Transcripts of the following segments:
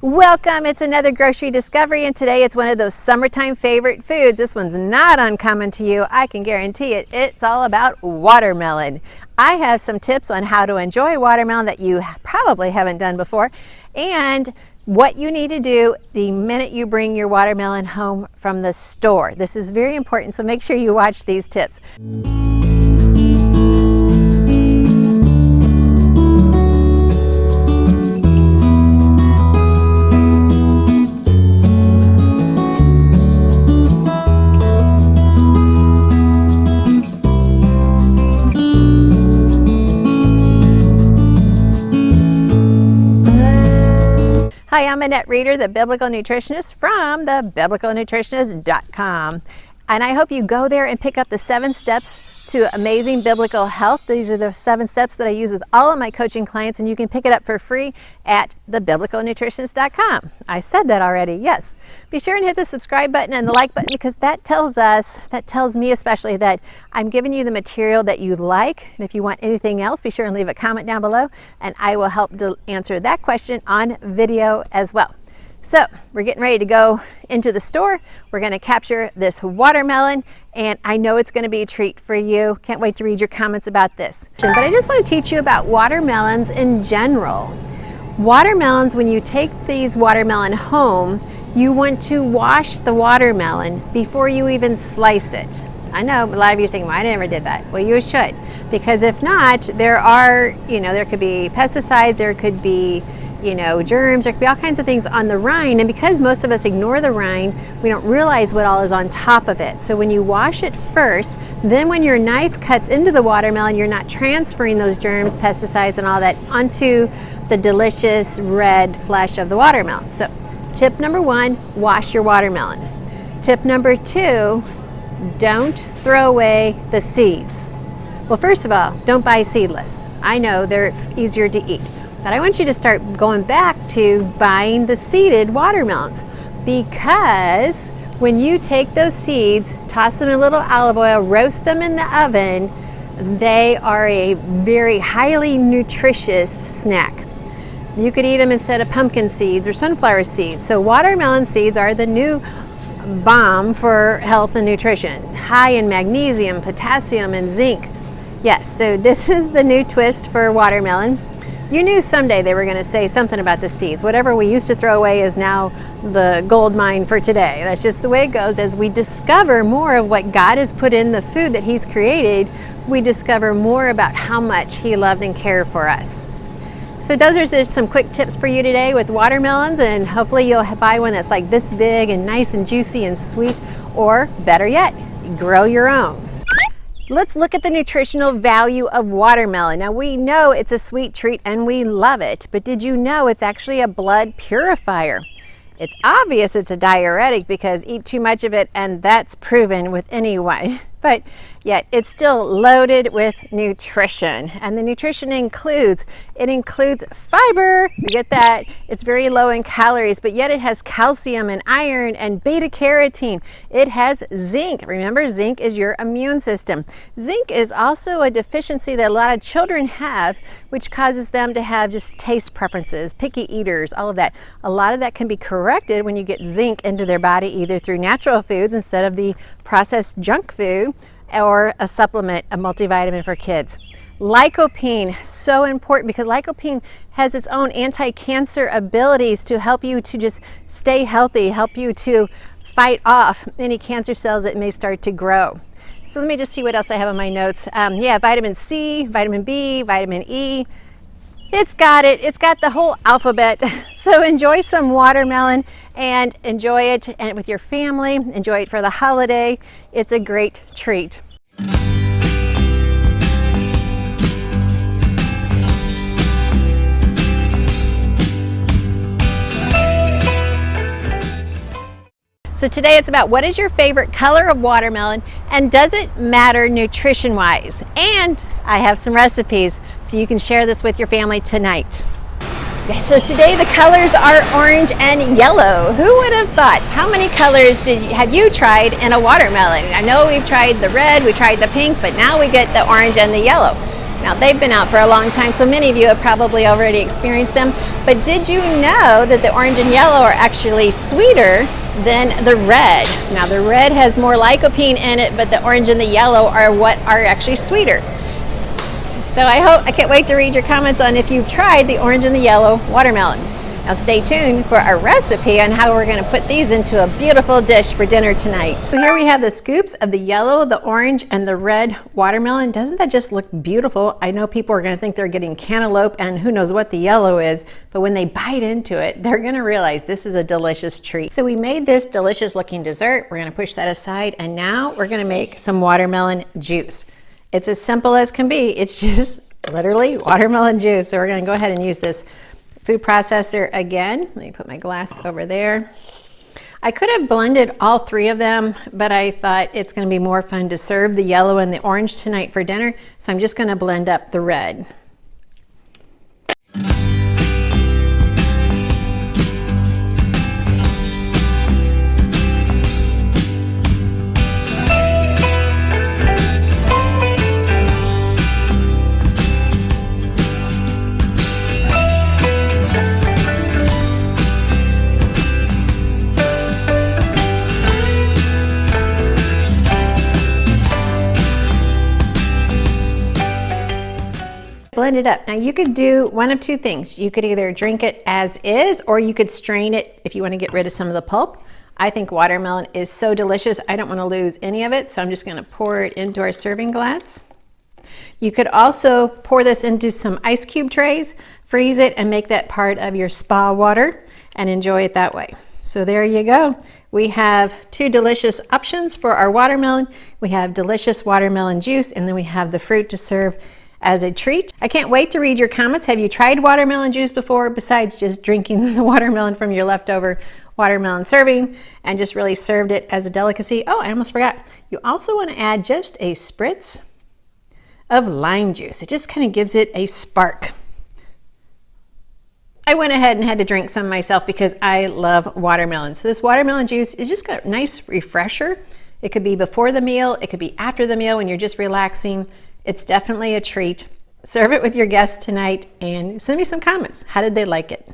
Welcome, it's another grocery discovery, and today it's one of those summertime favorite foods. This one's not uncommon to you, I can guarantee it. It's all about watermelon. I have some tips on how to enjoy watermelon that you probably haven't done before, and what you need to do the minute you bring your watermelon home from the store. This is very important, so make sure you watch these tips. Hi, I'm Annette Reeder, the Biblical Nutritionist from the biblicalnutritionist.com. And I hope you go there and pick up the 7 steps to amazing biblical health. These are the 7 steps that I use with all of my coaching clients, and you can pick it up for free at thebiblicalnutritionist.com. I said that already, yes. Be sure and hit the subscribe button and the like button, because that tells me especially that I'm giving you the material that you like. And if you want anything else, be sure and leave a comment down below, and I will help to answer that question on video as well. So we're getting ready to go into the store. We're going to capture this watermelon, and I know it's going to be a treat for you. Can't wait to read your comments about this. But I just want to teach you about watermelons in general. Watermelons, when you take these watermelon home, you want to wash the watermelon before you even slice it. I know a lot of you are saying, well, I never did that. Well, you should, because if not, there could be pesticides, there could be germs, there could be all kinds of things on the rind, and because most of us ignore the rind, we don't realize what all is on top of it. So when you wash it first, then when your knife cuts into the watermelon, you're not transferring those germs, pesticides, and all that onto the delicious red flesh of the watermelon. So tip number 1, wash your watermelon. Tip number 2, don't throw away the seeds. Well, first of all, don't buy seedless. I know they're easier to eat. But I want you to start going back to buying the seeded watermelons, because when you take those seeds, toss them in a little olive oil, roast them in the oven, they are a very highly nutritious snack. You could eat them instead of pumpkin seeds or sunflower seeds. So watermelon seeds are the new bomb for health and nutrition, high in magnesium, potassium, and zinc. Yes, so this is the new twist for watermelon. You knew someday they were going to say something about the seeds. Whatever we used to throw away is now the gold mine for today. That's just the way it goes. As we discover more of what God has put in the food that He's created, we discover more about how much He loved and cared for us. So those are just some quick tips for you today with watermelons, and hopefully you'll buy one that's like this big and nice and juicy and sweet, or better yet, grow your own. Let's look at the nutritional value of watermelon. Now, we know it's a sweet treat and we love it, but did you know it's actually a blood purifier? It's obvious it's a diuretic because eat too much of it, and that's proven with anyone. But yet it's still loaded with nutrition, and the nutrition includes fiber. You get that? It's very low in calories, but yet it has calcium and iron and beta carotene. It has zinc. Remember, zinc is your immune system. Zinc is also a deficiency that a lot of children have, which causes them to have just taste preferences, picky eaters, all of that. A lot of that can be corrected when you get zinc into their body, either through natural foods instead of the processed junk food, or a supplement, a multivitamin for kids. Lycopene, so important, because lycopene has its own anti-cancer abilities to help you to just stay healthy, help you to fight off any cancer cells that may start to grow. So let me just see what else I have on my notes. Vitamin C, vitamin B, vitamin E. It's got it. It's got the whole alphabet. So enjoy some watermelon and enjoy it with your family. Enjoy it for the holiday. It's a great treat. So today it's about what is your favorite color of watermelon, and does it matter nutrition-wise? And I have some recipes so you can share this with your family tonight. Okay, so today the colors are orange and yellow. Who would have thought? How many colors have you tried in a watermelon? I know we've tried the red, we tried the pink, but now we get the orange and the yellow. Now they've been out for a long time, so many of you have probably already experienced them. But did you know that the orange and yellow are actually sweeter than the red? Now the red has more lycopene in it, but the orange and the yellow are what are actually sweeter. So I can't wait to read your comments on if you've tried the orange and the yellow watermelon. Now stay tuned for a recipe on how we're going to put these into a beautiful dish for dinner tonight. So here we have the scoops of the yellow, the orange, and the red watermelon. Doesn't that just look beautiful? I know people are going to think they're getting cantaloupe and who knows what the yellow is, but when they bite into it, they're going to realize this is a delicious treat. So we made this delicious looking dessert. We're going to push that aside, and now we're going to make some watermelon juice. It's as simple as can be. It's just literally watermelon juice. So we're going to go ahead and use this food processor again. Let me put my glass over there. I could have blended all three of them, but I thought it's going to be more fun to serve the yellow and the orange tonight for dinner. So I'm just going to blend up the red. Blend it up. Now you could do one of two things. You could either drink it as is, or you could strain it if you want to get rid of some of the pulp. I think watermelon is so delicious. I don't want to lose any of it, so I'm just going to pour it into our serving glass. You could also pour this into some ice cube trays, freeze it, and make that part of your spa water and enjoy it that way. So there you go. We have two delicious options for our watermelon. We have delicious watermelon juice, and then we have the fruit to serve as a treat. I can't wait to read your comments. Have you tried watermelon juice before, besides just drinking the watermelon from your leftover watermelon serving and just really served it as a delicacy? Oh, I almost forgot. You also want to add just a spritz of lime juice. It just kind of gives it a spark. I went ahead and had to drink some myself because I love watermelon. So this watermelon juice is just got a nice refresher. It could be before the meal, it could be after the meal when you're just relaxing. It's definitely a treat. Serve it with your guests tonight and send me some comments. How did they like it?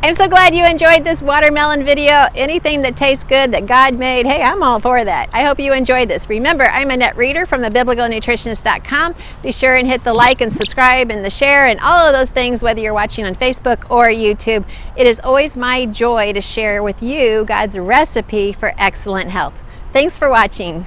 I'm so glad you enjoyed this watermelon video. Anything that tastes good that God made, hey, I'm all for that. I hope you enjoyed this. Remember, I'm Annette Reeder from the biblicalnutritionist.com. Be sure and hit the like and subscribe and the share and all of those things, whether you're watching on Facebook or YouTube. It is always my joy to share with you God's recipe for excellent health. Thanks for watching.